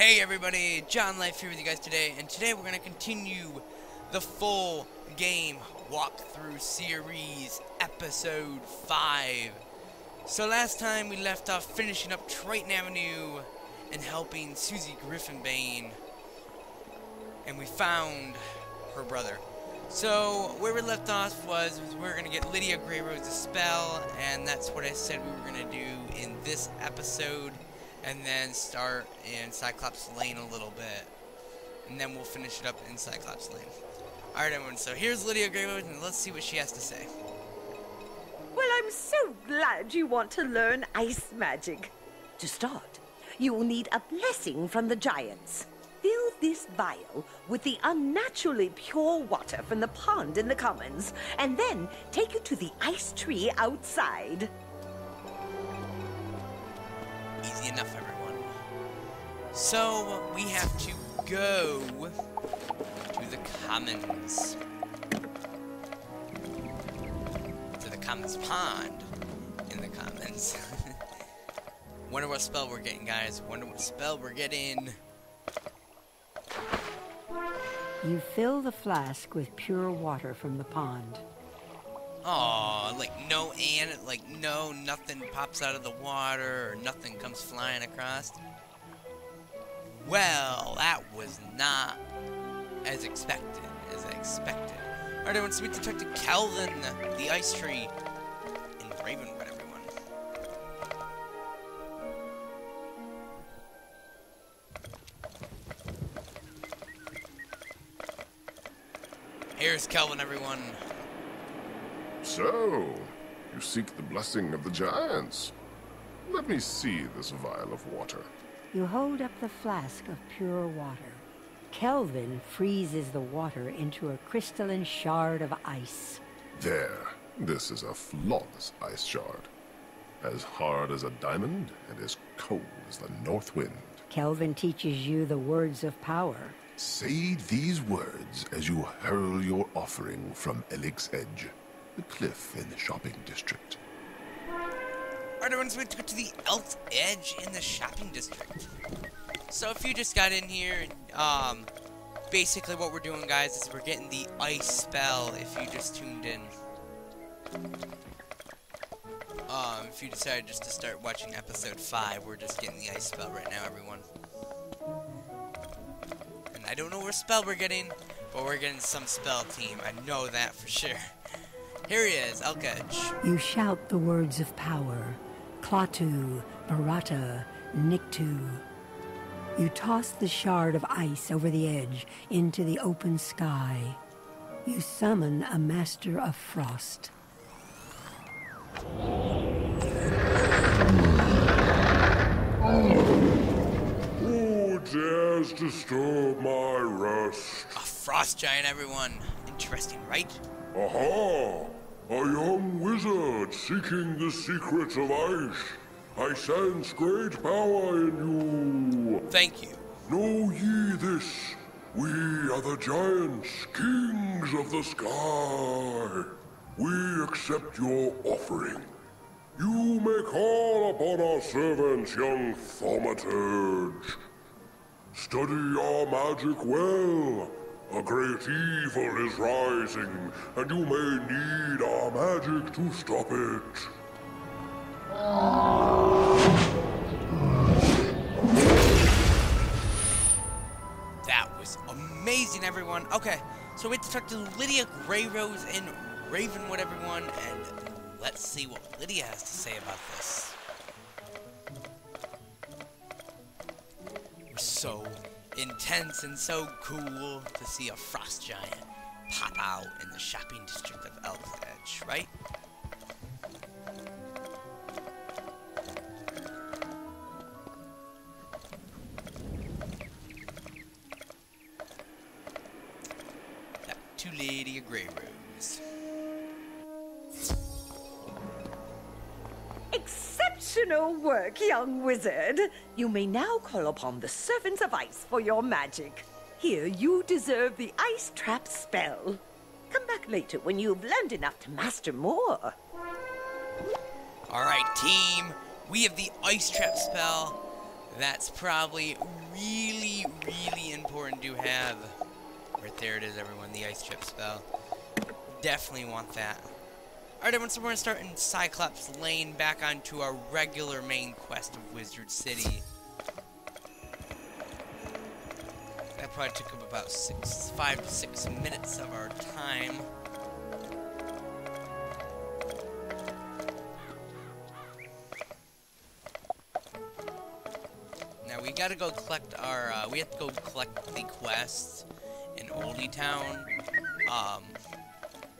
Hey everybody, John Life here with you guys today, and today we're going to continue the full game walkthrough series, episode 5. So last time we left off finishing up Triton Avenue and helping Susie Griffinbane, and we found her brother. So where we left off was we were going to get Lydia Greyrose's spell, and that's what I said we were going to do in this episode. And then start in Cyclops Lane a little bit. And then we'll finish it up in Cyclops Lane. Alright everyone, so here's Lydia Greyrose, and let's see what she has to say. Well, I'm so glad you want to learn ice magic. To start, you will need a blessing from the giants. Fill this vial with the unnaturally pure water from the pond in the commons, and then take it to the ice tree outside. Easy enough, everyone. So, we have to go to the commons. To the commons pond in the commons. Wonder what spell we're getting, guys. Wonder what spell we're getting. You fill the flask with pure water from the pond. Aw, nothing pops out of the water, or nothing comes flying across. Well, that was not as expected, Alright, everyone, so we have to talk to Kelvin, the ice tree, in Ravenwood, everyone. Here's Kelvin, everyone. So, you seek the blessing of the giants. Let me see this vial of water. You hold up the flask of pure water. Kelvin freezes the water into a crystalline shard of ice. There. This is a flawless ice shard. As hard as a diamond and as cold as the north wind. Kelvin teaches you the words of power. Say these words as you hurl your offering from Elix's Edge, the cliff in the shopping district. Alright, everyone, so we have to go to the Elf's Edge in the shopping district. So if you just got in here, basically what we're doing, guys, is we're getting the ice spell if you just tuned in. If you decided just to start watching episode 5, we're just getting the ice spell right now, everyone. And I don't know what spell we're getting, but we're getting some spell team. I know that for sure. Here he is, Elf's Edge. You shout the words of power. Klaatu, Barata, Niktu. You toss the shard of ice over the edge into the open sky. You summon a master of frost. Who dares disturb my rest? A frost giant, everyone. Interesting, right? Aha! A young wizard seeking the secrets of ice. I sense great power in you. Thank you. Know ye this? We are the giants, kings of the sky. We accept your offering. You may call upon our servants, young thaumaturge. Study our magic well. A great evil is rising, and you may need our magic to stop it. That was amazing, everyone. Okay, so we have to talk to Lydia Greyrose in Ravenwood, everyone, and let's see what Lydia has to say about this. We're so intense and so cool to see a frost giant pop out in the shopping district of Elf's Edge, right? Back to Lydia Greyrose. Exceptional work, young wizard. You may now call upon the servants of ice for your magic. Here, you deserve the ice trap spell. Come back later when you've learned enough to master more. Alright, team. We have the ice trap spell. That's probably really, really important to have. Right there it is, everyone, the ice trip spell. Definitely want that. Alright, everyone, so we're going to start in Cyclops Lane back onto our regular main quest of Wizard City. That probably took up about 5 to 6 minutes of our time. Now we gotta go collect our, we have to go collect the quests in Oldie Town,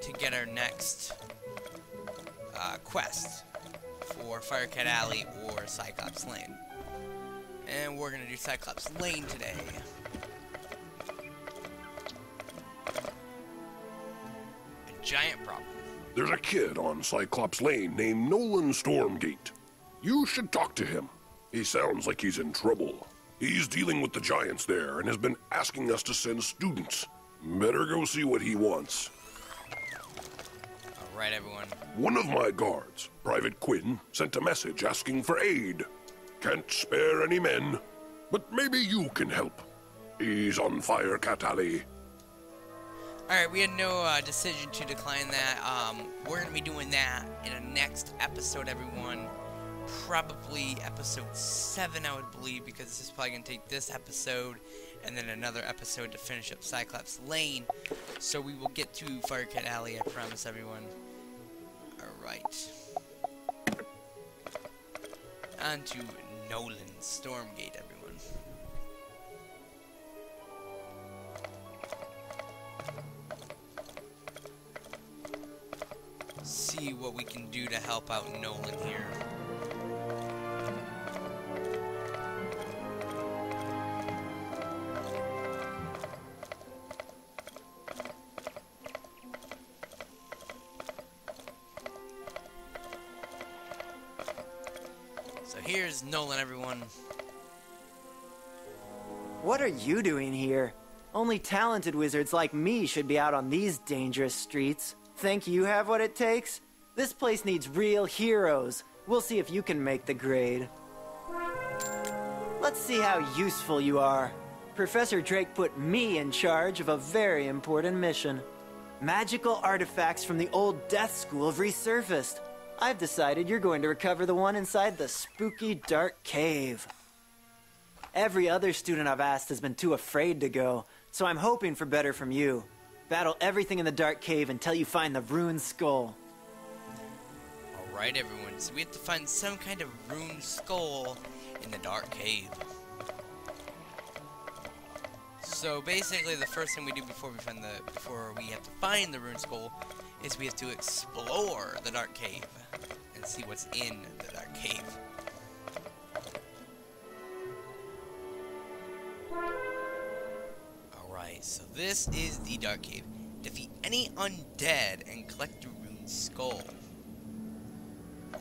to get our next, quest for Firecat Alley or Cyclops Lane. And we're gonna do Cyclops Lane today. A giant problem. There's a kid on Cyclops Lane named Nolan Stormgate. You should talk to him. He sounds like he's in trouble. He's dealing with the giants there and has been asking us to send students. Better go see what he wants. Alright, everyone. One of my guards, Private Quinn, sent a message asking for aid. Can't spare any men, but maybe you can help. He's on Firecat Alley. Alright, we had no decision to decline that. We're going to be doing that in a next episode, everyone. Probably episode 7, I would believe, because this is probably going to take this episode and then another episode to finish up Cyclops Lane. So we will get to Firecat Alley, I promise, everyone. Alright. On to Nolan Stormgate, everyone. See what we can do to help out Nolan here. So here's Nolan, everyone. What are you doing here? Only talented wizards like me should be out on these dangerous streets. Think you have what it takes? This place needs real heroes. We'll see if you can make the grade. Let's see how useful you are. Professor Drake put me in charge of a very important mission. Magical artifacts from the old Death School have resurfaced. I've decided you're going to recover the one inside the spooky dark cave. Every other student I've asked has been too afraid to go, so I'm hoping for better from you. Battle everything in the dark cave until you find the ruined skull. Alright, everyone, so we have to find some kind of ruined skull in the dark cave. So basically the first thing we do before we have to find the ruined skull is we have to explore the dark cave and see what's in the dark cave. Alright, so this is the dark cave. Defeat any undead and collect the ruined skull.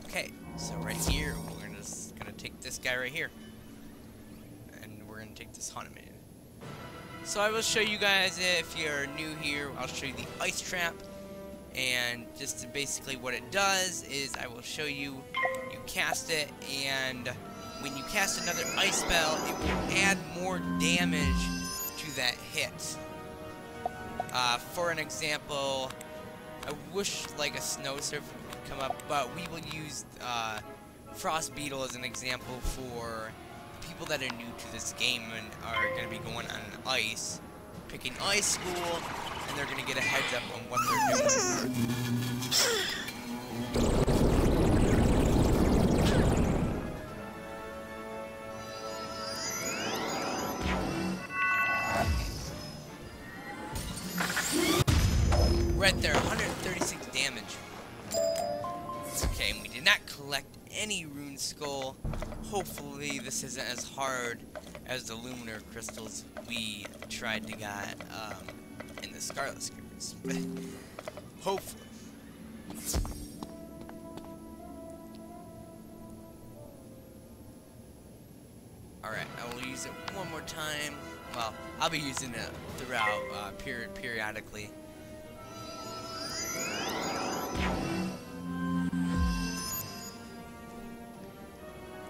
Okay, so right here, we're just gonna take this guy right here. And we're gonna take this haunted man. So I will show you guys, if you're new here, I'll show you the ice trap. And just basically what it does is I will show you, you cast it, and when you cast another ice spell, it will add more damage to that hit. For an example, I wish like a snow surfer could come up, but we will use Frost Beetle as an example for people that are new to this game and are going to be going on ice, picking ice school, and they're going to get a heads up on what they're doing. Right there, 136 damage. Okay, and we did not collect any rune skull. Hopefully this isn't as hard as the luminar crystals we tried to get in the Scarlet Skippers. Hopefully. Alright, I will use it one more time. Well, I'll be using it throughout, periodically.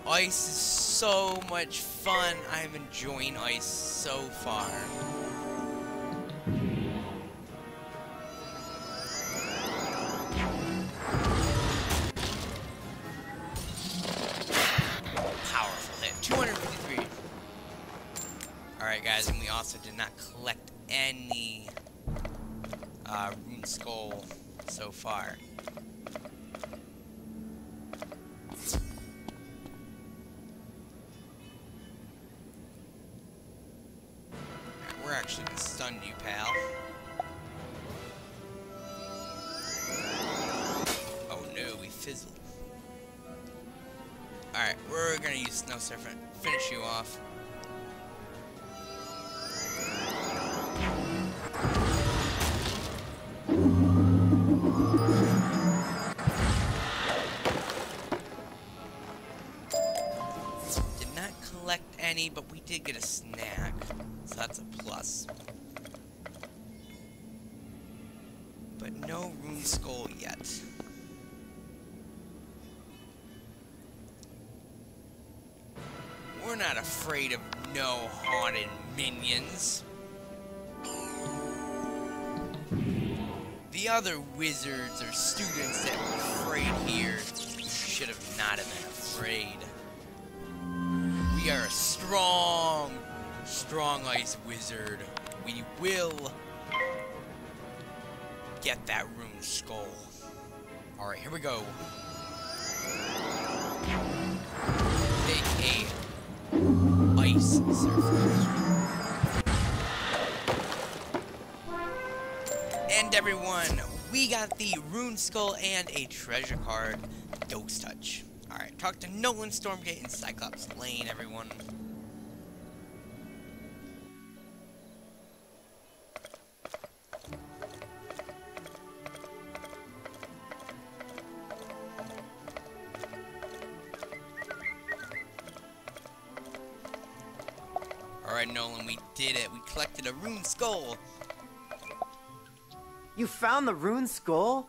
Ice is so much fun. I'm enjoying ice so far. Powerful hit. 253. Alright guys, and we also did not collect any rune skull so far. We're actually gonna stun you, pal. Oh no, we fizzled. Alright, we're gonna use Snow Surfer and finish you off. Did not collect any, but we did get a snack, so that's a plus. But no rune skull yet. We're not afraid of no haunted minions. The other wizards or students that were afraid here should have not have been afraid. We are a strong ice wizard. We will get that rune skull. Alright, here we go. Take a ice surfer. And everyone, we got the rune skull and a treasure card, Ghost Touch. Alright, talk to Nolan, Stormgate, and Cyclops Lane, everyone. Alright, Nolan, we did it. We collected a rune skull. You found the rune skull?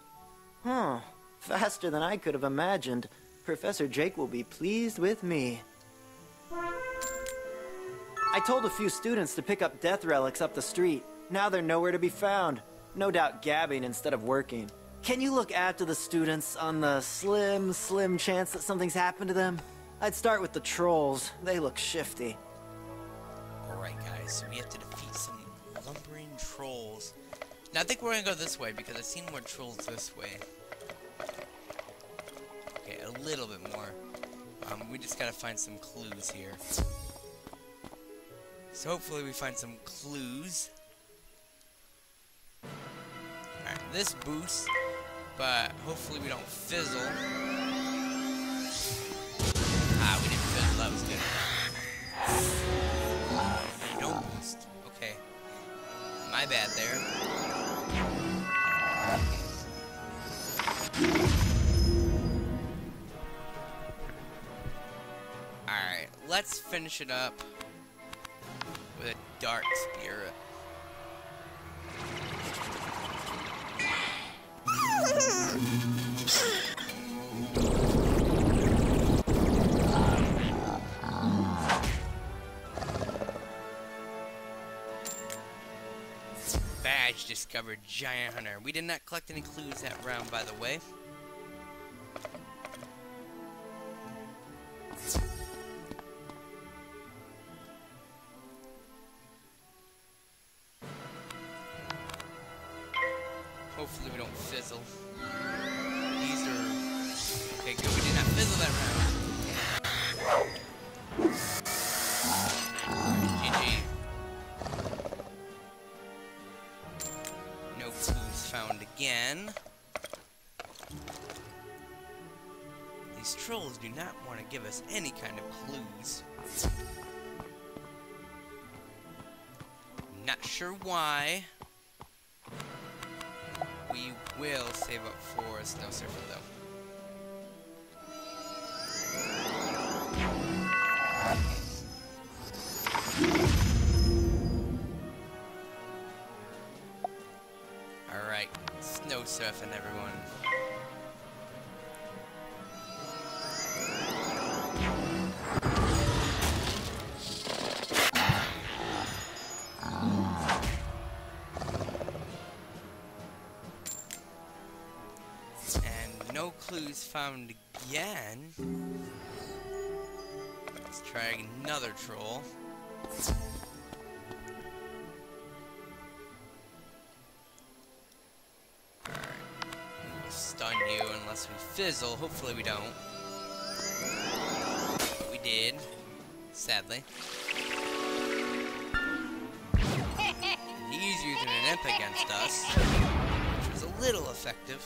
Huh. Faster than I could have imagined. Professor Drake will be pleased with me. I told a few students to pick up death relics up the street. Now they're nowhere to be found. No doubt gabbing instead of working. Can you look after the students on the slim chance that something's happened to them? I'd start with the trolls. They look shifty. Alright guys, so we have to defeat some lumbering trolls. Now I think we're gonna go this way because I've seen more trolls this way. Okay, a little bit more. We just gotta find some clues here. So hopefully we find some clues. Alright, this boosts, but hopefully we don't fizzle. Ah, we didn't fizzle, that was good. No boost. Okay. My bad there. Alright, let's finish it up with a dark spirit. Badge discovered, Giant Hunter. We did not collect any clues that round, by the way. Hopefully we don't fizzle. These are... Okay, good. We did not fizzle that round. GG. No clues found again. These trolls do not want to give us any kind of clues. Not sure why. We will save up for a Snow Surfer though. Alright, Snow Surfing everyone. no clues found again. Let's try another troll. Alright. We'll stun you unless we fizzle. Hopefully we don't. But we did. Sadly. He's using an imp against us, which was a little effective.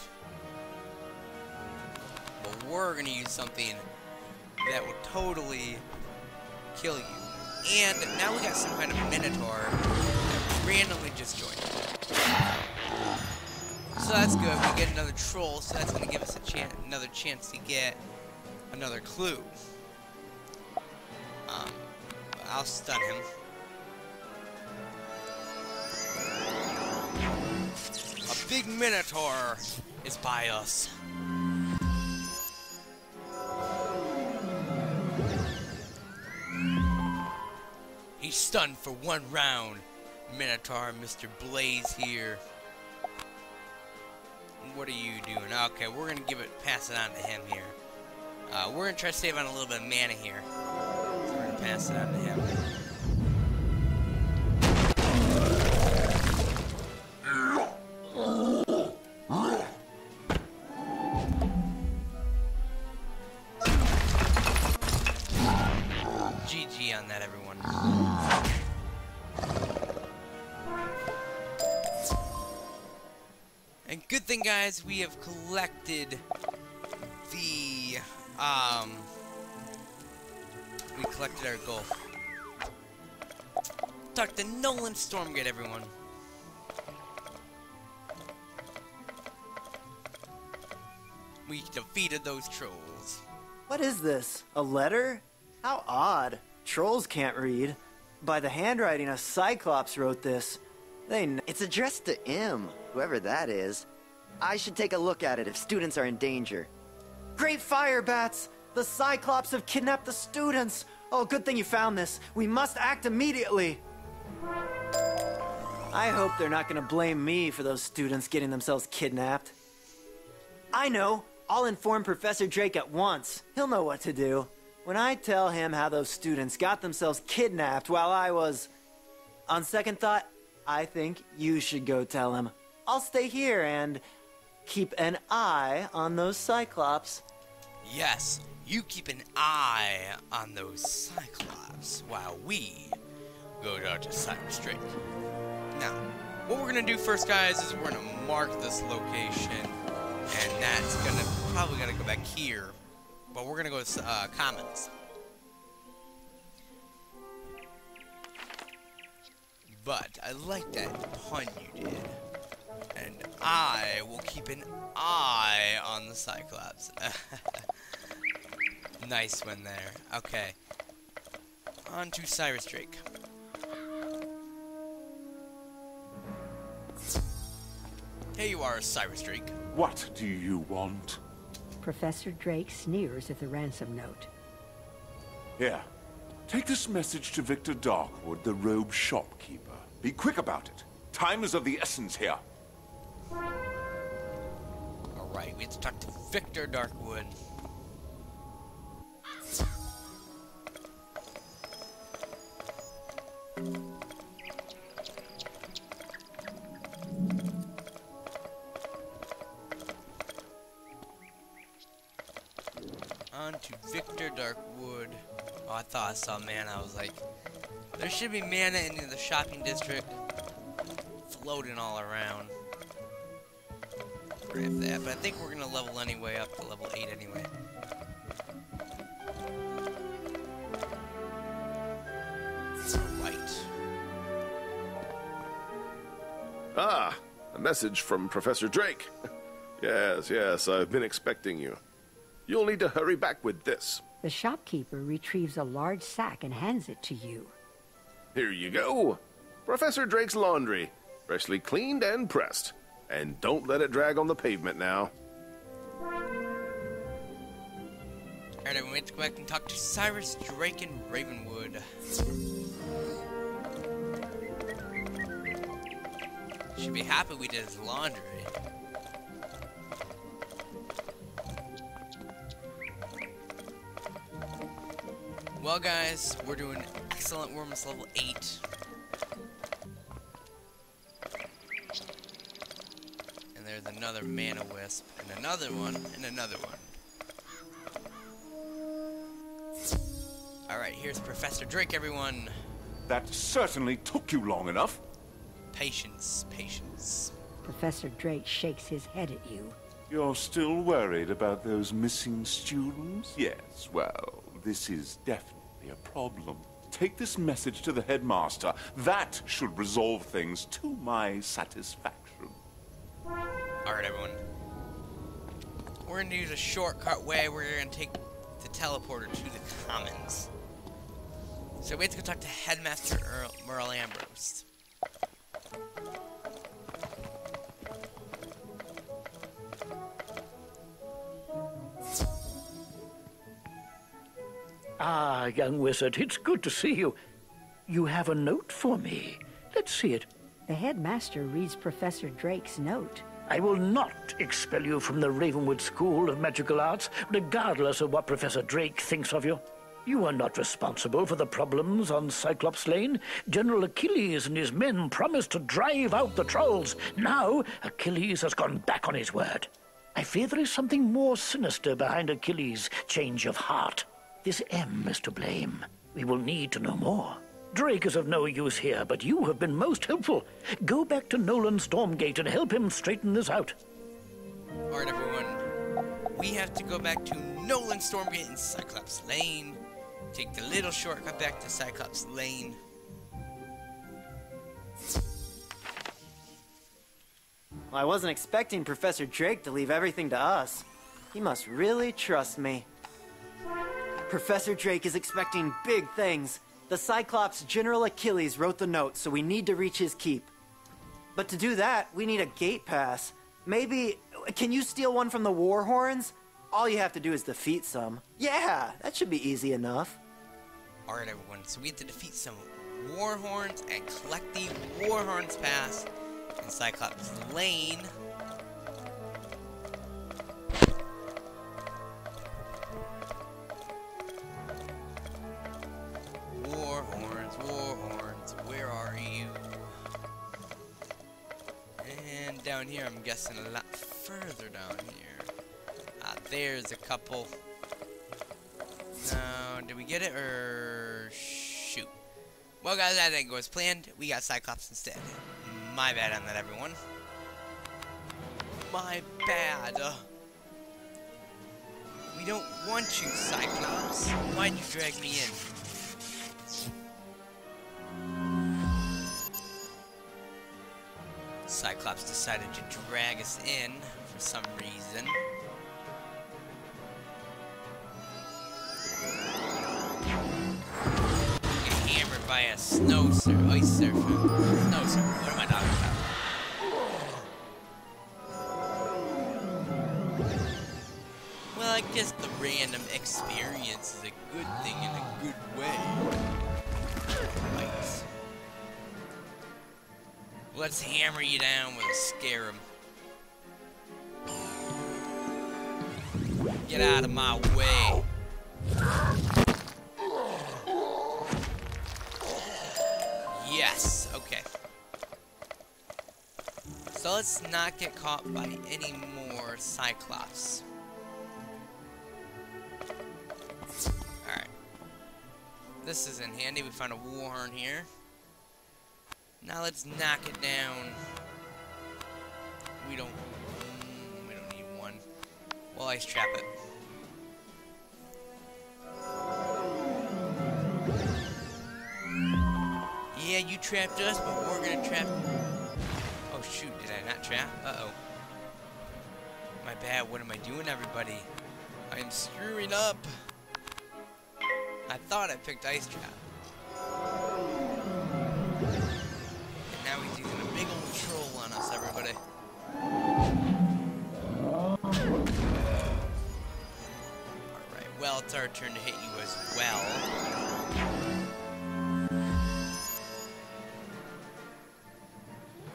But we're gonna use something that will totally kill you. And now we got some kind of minotaur that randomly just joined. So that's good. We get another troll, so that's gonna give us a another chance to get another clue. I'll stun him. A big minotaur is by us. He's stunned for 1 round. Minotaur, Mr. Blaze here. What are you doing? Okay, we're gonna pass it on to him here. We're gonna try to save on a little bit of mana here. So we're gonna pass it on to him. GG on that, everyone. And good thing, guys, we have collected the, we collected our goal. Talk to Nolan Stormgate, everyone. We defeated those trolls. What is this? A letter? How odd. Trolls can't read. By the handwriting, a Cyclops wrote this. It's addressed to him, whoever that is. I should take a look at it if students are in danger. Great fire bats! The Cyclops have kidnapped the students! Oh, good thing you found this. We must act immediately! I hope they're not gonna blame me for those students getting themselves kidnapped. I know! I'll inform Professor Drake at once. He'll know what to do. When I tell him how those students got themselves kidnapped while I was... On second thought, I think you should go tell him. I'll stay here and keep an eye on those Cyclops. Yes, you keep an eye on those Cyclops while we go down to Cyrus Drake. Now, what we're gonna do first, guys, is we're gonna mark this location, and that's probably gonna go back here. But we're gonna go to Commons. But I like that pun you did. And I will keep an eye on the Cyclops. Nice one there. Okay. On to Cyrus Drake. Here you are, Cyrus Drake. What do you want? Professor Drake sneers at the ransom note. Here. Take this message to Victor Darkwood, the robe shopkeeper. Be quick about it. Time is of the essence here. Alright, we have to talk to Victor Darkwood. On to Victor Darkwood. Oh, I thought I saw mana. I was like, there should be mana in the shopping district floating all around. Grab that, but I think we're gonna level anyway up to level 8 anyway. Right. Ah, a message from Professor Drake. Yes, I've been expecting you. You'll need to hurry back with this. The shopkeeper retrieves a large sack and hands it to you. Here you go. Professor Drake's laundry. Freshly cleaned and pressed. And don't let it drag on the pavement now. Alright, everyone, we have to go back and talk to Cyrus Drake in Ravenwood. Should be happy we did his laundry. Well, guys, we're doing excellent. We're almost level 8. And there's another mana wisp, and another one, and another one. Alright, here's Professor Drake, everyone. That certainly took you long enough. Patience, patience. Professor Drake shakes his head at you. You're still worried about those missing students? Yes, well, this is definitely a problem. Take this message to the headmaster. That should resolve things to my satisfaction. Alright, everyone. We're going to use a shortcut way. We're going to take the teleporter to the Commons. So we have to go talk to Headmaster Merle Ambrose. Ah, young wizard, it's good to see you. You have a note for me. Let's see it. The headmaster reads Professor Drake's note. I will not expel you from the Ravenwood School of Magical Arts, regardless of what Professor Drake thinks of you. You are not responsible for the problems on Cyclops Lane. General Achilles and his men promised to drive out the trolls. Now, Achilles has gone back on his word. I fear there is something more sinister behind Achilles' change of heart. This M is to blame. We will need to know more. Drake is of no use here, but you have been most helpful. Go back to Nolan Stormgate and help him straighten this out. Alright, everyone. We have to go back to Nolan Stormgate in Cyclops Lane. Take the little shortcut back to Cyclops Lane. Well, I wasn't expecting Professor Drake to leave everything to us. He must really trust me. Professor Drake is expecting big things. The Cyclops General Achilles wrote the note, so we need to reach his keep. But to do that, we need a gate pass. Maybe, can you steal one from the Warhorns? All you have to do is defeat some. Yeah, that should be easy enough. Alright, everyone, so we have to defeat some Warhorns and collect the Warhorns pass in Cyclops Lane. Warhorns, where are you? And down here, I'm guessing a lot further down here. Ah, there's a couple. No, did we get it, or shoot? Well, guys, I think it was planned. We got Cyclops instead. My bad on that, everyone. My bad. We don't want you, Cyclops. Why'd you drag me in? Cyclops decided to drag us in for some reason. Get hammered by a ice surfer. Snow surfer, what am I talking about? Well, I guess the random experience is a good thing in a good way. Right. Let's hammer you down with a scarab. Get out of my way. Yes, okay. So let's not get caught by any more Cyclops. Alright. This is in handy. We found a Warhorn here. Now let's knock it down. We don't need one. We'll ice trap it. Yeah, you trapped us, but we're gonna trap. Oh shoot, did I not trap? Uh-oh. My bad, what am I doing, everybody? I am screwing up. I thought I picked ice trap. Now he's using a big old troll on us, everybody. Alright, well, it's our turn to hit you as well.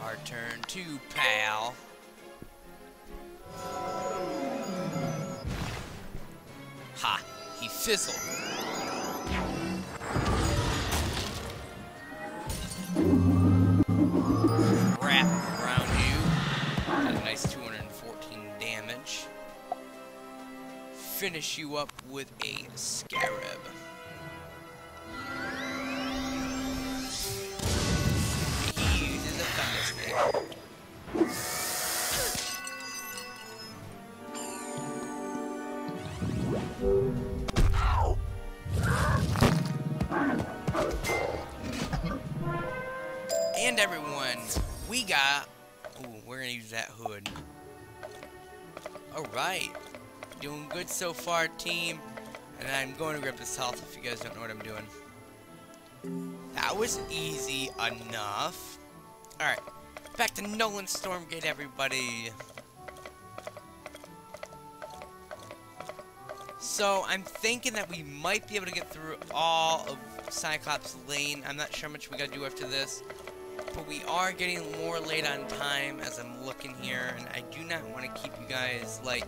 Our turn too, pal. Ha! He fizzled. finish you up with a scarab. He uses a thunder snake. And everyone, we got... Ooh, we're gonna use that hood. Alright. Doing good so far, team. And I'm going to grab this health if you guys don't know what I'm doing. That was easy enough. Alright. Back to Nolan Stormgate, everybody. So, I'm thinking that we might be able to get through all of Cyclops Lane. I'm not sure how much we gotta do after this. But we are getting more late on time as I'm looking here. And I do not want to keep you guys, like,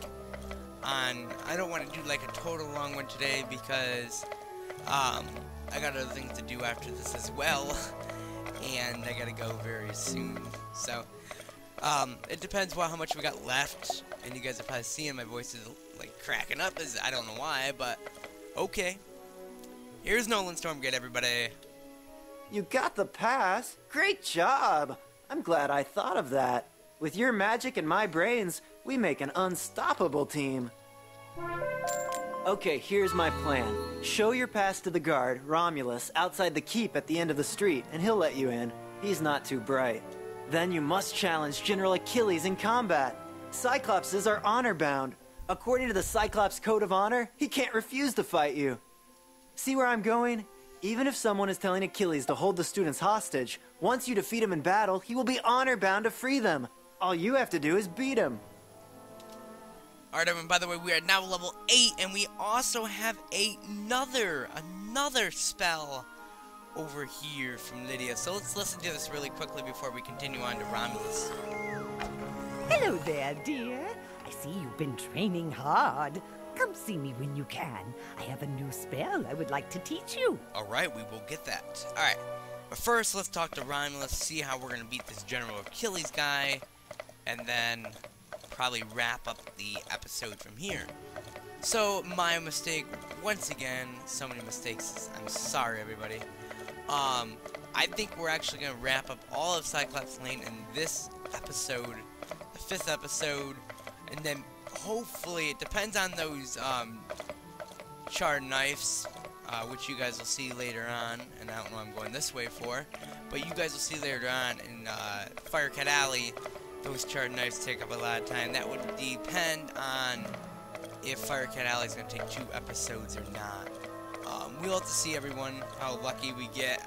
on... I don't want to do, like, a total long one today because, I got other things to do after this as well. And I gotta go very soon. So, it depends how much we got left. And you guys are probably seeing my voice is, like, cracking up. I don't know why, but okay. Here's Nolan Stormgate, everybody. You got the pass? Great job! I'm glad I thought of that. With your magic and my brains, we make an unstoppable team. Okay, here's my plan. Show your pass to the guard, Romulus, outside the keep at the end of the street, and he'll let you in. He's not too bright. Then you must challenge General Achilles in combat. Cyclopses are honor-bound. According to the Cyclops Code of Honor, he can't refuse to fight you. See where I'm going? Even if someone is telling Achilles to hold the students hostage, once you defeat him in battle, he will be honor-bound to free them. All you have to do is beat him. Alright, everyone, by the way, we are now level 8, and we also have another spell over here from Lydia. So let's listen to this really quickly before we continue on to Romulus. Hello there, dear. I see you've been training hard. Come see me when you can. I have a new spell I would like to teach you. Alright, we will get that. Alright, but first let's talk to Romulus, see how we're going to beat this General Achilles guy, and then probably wrap up the episode from here. So, my mistake, once again, so many mistakes, I'm sorry everybody. I think we're actually going to wrap up all of Cyclops Lane in this episode, the 5th episode, and then hopefully, it depends on those charred knives, which you guys will see later on, and I don't know what I'm going this way for, but you guys will see later on in Firecat Alley, those charred knives take up a lot of time. That would depend on if Firecat Alley is going to take 2 episodes or not. We'll have to see, everyone, how lucky we get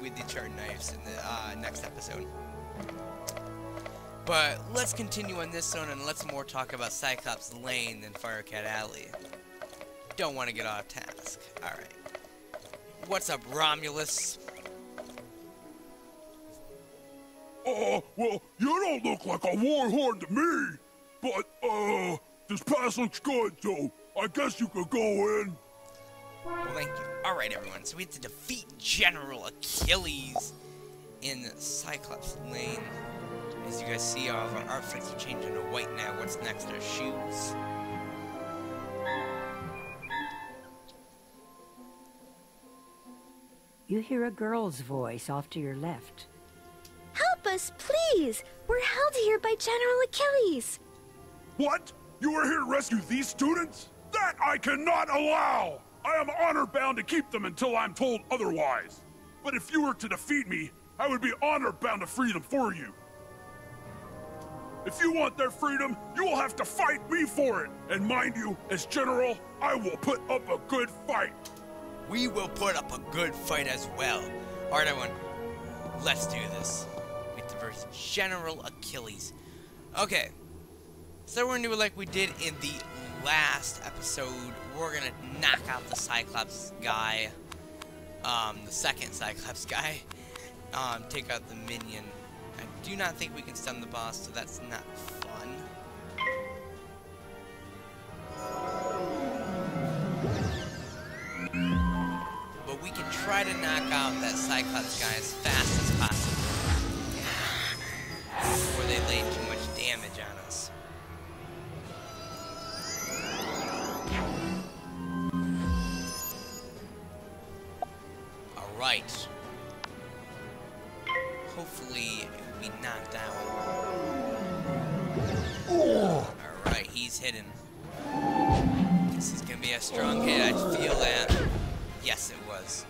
with the charred knives in the next episode. But let's continue on this one and let's more talk about Cyclops Lane than Firecat Alley. Don't want to get off task. Alright. What's up, Romulus? Well, you don't look like a warhorn to me. But, this pass looks good, so I guess you could go in. Well, thank you. Alright, everyone. So we have to defeat General Achilles in Cyclops Lane. As you guys see, all of our outfits are changing to white now. What's next? Our shoes. You hear a girl's voice off to your left. Help us, please! We're held here by General Achilles! What? You are here to rescue these students? That I cannot allow! I am honor-bound to keep them until I'm told otherwise. But if you were to defeat me, I would be honor-bound to free them for you. If you want their freedom, you will have to fight me for it. And mind you, as General, I will put up a good fight. We will put up a good fight as well. Alright, everyone. Let's do this. With the verse General Achilles. Okay. So we're gonna do it like we did in the last episode. We're gonna knock out the Cyclops guy. The second Cyclops guy. Take out the minion. I do not think we can stun the boss, so that's not fun. But we can try to knock out that Cyclops guy as fast as possible before they lay too much damage on us. hopefully it will be knocked out. Alright, he's hidden. This is gonna be a strong hit, I feel that. Yes, it was.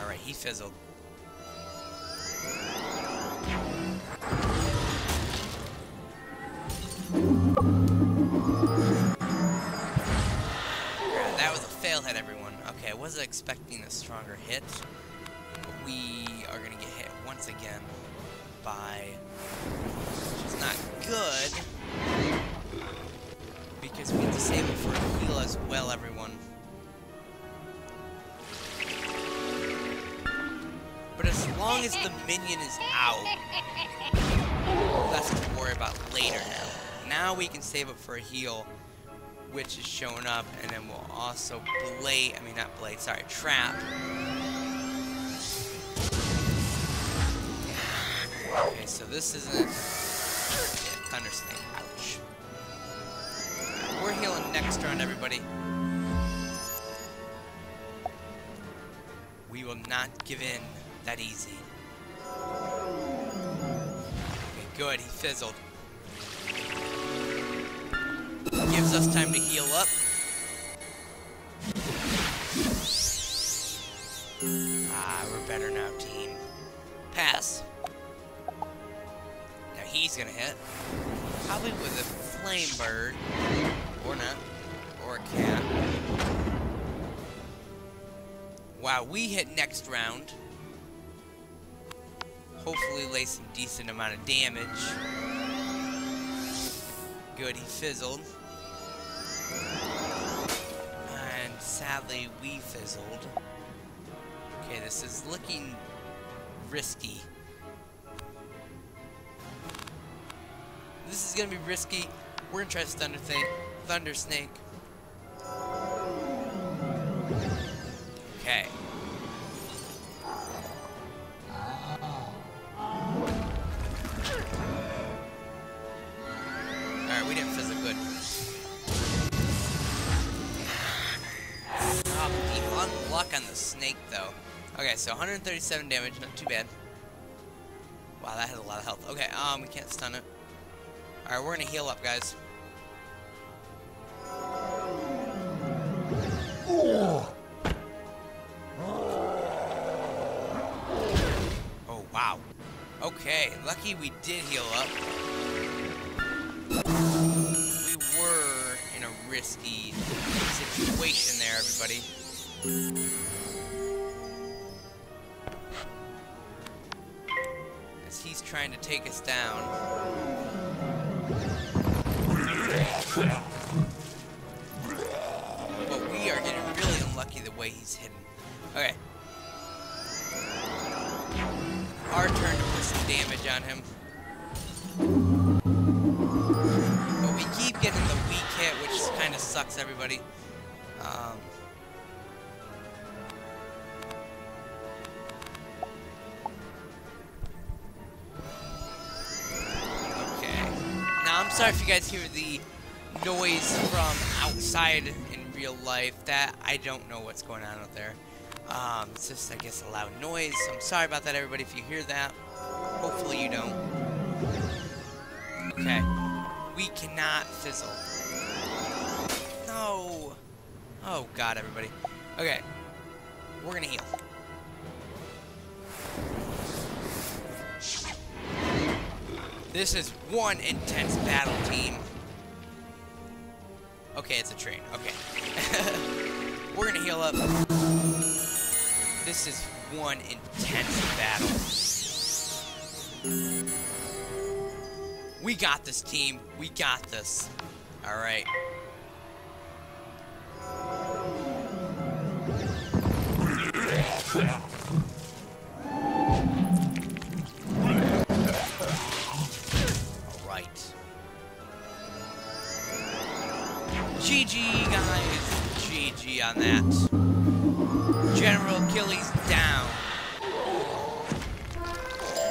Alright, he fizzled. That was a fail hit, everyone. Okay, I wasn't expecting a stronger hit, but we are gonna get hit once again by, which is not good, because we disable for a heal as well, everyone. But as long as the minion is out, less to worry about later now. Now we can save up for a heal, which is showing up, and then we'll also trap. Okay, so this isn't... Yeah, Thunder Snake, ouch. We're healing next round, everybody. We will not give in that easy. Okay, good, he fizzled. Gives us time to heal up. We're better now, team. Pass. Now he's gonna hit. Probably with a flame bird. Or not. Or a cat. Wow, we hit next round. Hopefully lay some decent amount of damage. Good, he fizzled. And sadly, we fizzled. Okay, this is looking risky. This is gonna be risky. We're gonna try this Thunder Snake. Okay. Alright, we didn't fizzle good. Luck on the snake, though. Okay, so 137 damage, not too bad. Wow, that had a lot of health. Okay, we can't stun it. Alright, we're gonna heal up, guys. Oh, wow. Okay, lucky we did heal up. We were in a risky situation there, everybody. As he's trying to take us down. But we are getting really unlucky the way he's hidden. Okay. Our turn to put some damage on him. But we keep getting the weak hit, which kind of sucks, everybody. I'm sorry if you guys hear the noise from outside in real life. That I don't know what's going on out there. It's just, I guess, a loud noise. So I'm sorry about that, everybody, if you hear that. Hopefully you don't. Okay. We cannot fizzle. No. Oh, God, everybody. Okay. We're gonna heal. This is one intense battle, team. Okay, it's a train. Okay. We're gonna heal up. This is one intense battle. We got this, team. We got this. All right. GG, guys. GG on that. General Achilles down.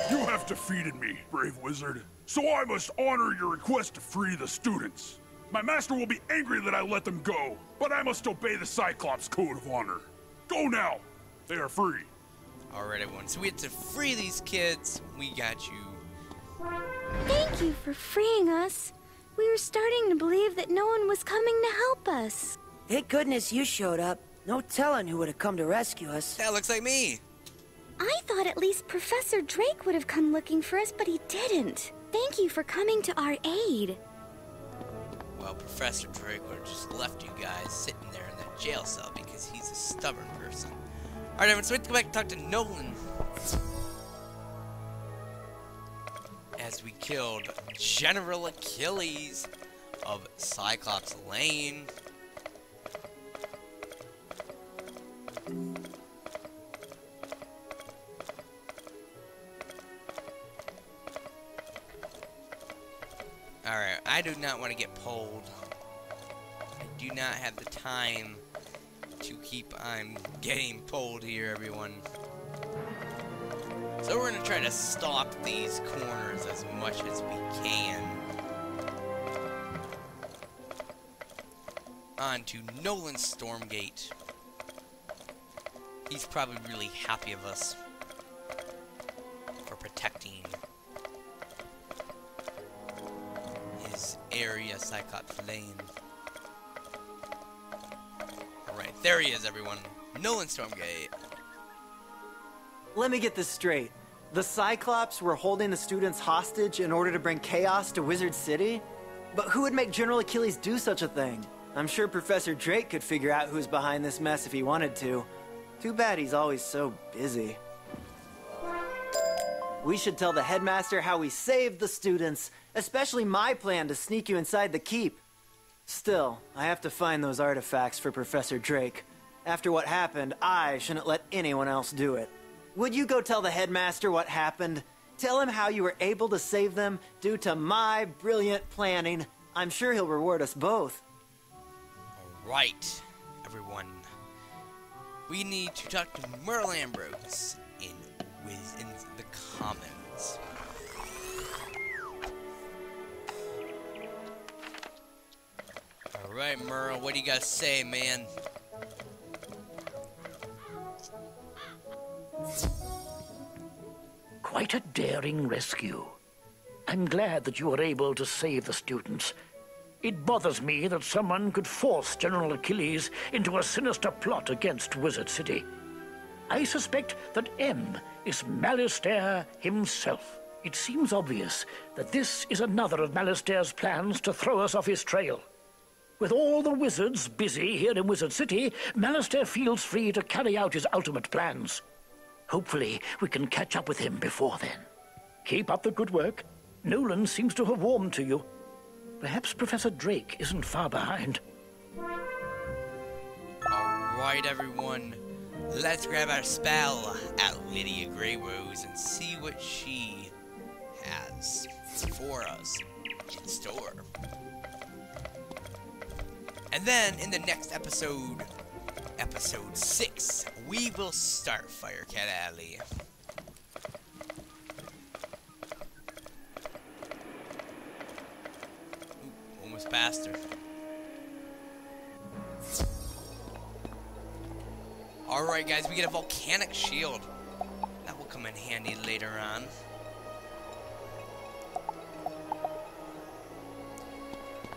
You have defeated me, brave wizard. So I must honor your request to free the students. My master will be angry that I let them go, but I must obey the Cyclops code of honor. Go now. They are free. Alright, everyone. So we have to free these kids. We got you. Thank you for freeing us. We were starting to believe that no one was coming to help us. Thank goodness you showed up. No telling who would have come to rescue us. That looks like me. I thought at least Professor Drake would have come looking for us, but he didn't. Thank you for coming to our aid. Well, Professor Drake would have just left you guys sitting there in that jail cell because he's a stubborn person. Alright, everyone, so we have to go back and talk to Nolan. As we killed General Achilles of Cyclops Lane. Alright, I do not want to get pulled. I do not have the time to keep on getting pulled here, everyone. So we're going to try to stalk these corners as much as we can. On to Nolan Stormgate. He's probably really happy of us for protecting his area, Cyclops Lane. Alright, there he is, everyone. Nolan Stormgate. Let me get this straight. The Cyclops were holding the students hostage in order to bring chaos to Wizard City? But who would make General Achilles do such a thing? I'm sure Professor Drake could figure out who's behind this mess if he wanted to. Too bad he's always so busy. We should tell the headmaster how we saved the students, especially my plan to sneak you inside the keep. Still, I have to find those artifacts for Professor Drake. After what happened, I shouldn't let anyone else do it. Would you go tell the headmaster what happened? Tell him how you were able to save them due to my brilliant planning. I'm sure he'll reward us both. Alright, everyone. We need to talk to Merle Ambrose in the Commons. Alright, Merle, what do you got to say, man? Quite a daring rescue. I'm glad that you were able to save the students. It bothers me that someone could force General Achilles into a sinister plot against Wizard City. I suspect that M is Malistaire himself. It seems obvious that this is another of Malistaire's plans to throw us off his trail. With all the wizards busy here in Wizard City, Malistaire feels free to carry out his ultimate plans. Hopefully, we can catch up with him before then. Keep up the good work. Nolan seems to have warmed to you. Perhaps Professor Drake isn't far behind. Alright, everyone. Let's grab our spell at Lydia Greyrose and see what she has for us in store. And then, in the next episode, episode 6, we will start Firecat Alley. Ooh, almost past her. Alright guys, we get a volcanic shield. That will come in handy later on.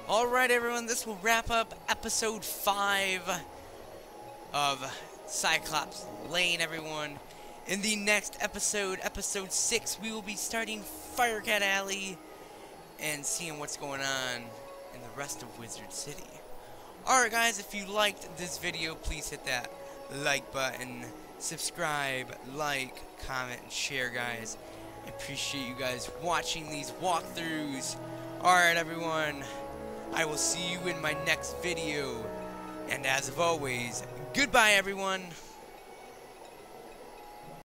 Alright everyone, this will wrap up episode 5 of Cyclops Lane, everyone. In the next episode, episode 6, we will be starting Firecat Alley and seeing what's going on in the rest of Wizard City. Alright guys, if you liked this video, please hit that like button, subscribe, like, comment, and share, guys. I appreciate you guys watching these walkthroughs. Alright everyone, I will see you in my next video. And as of always, goodbye everyone.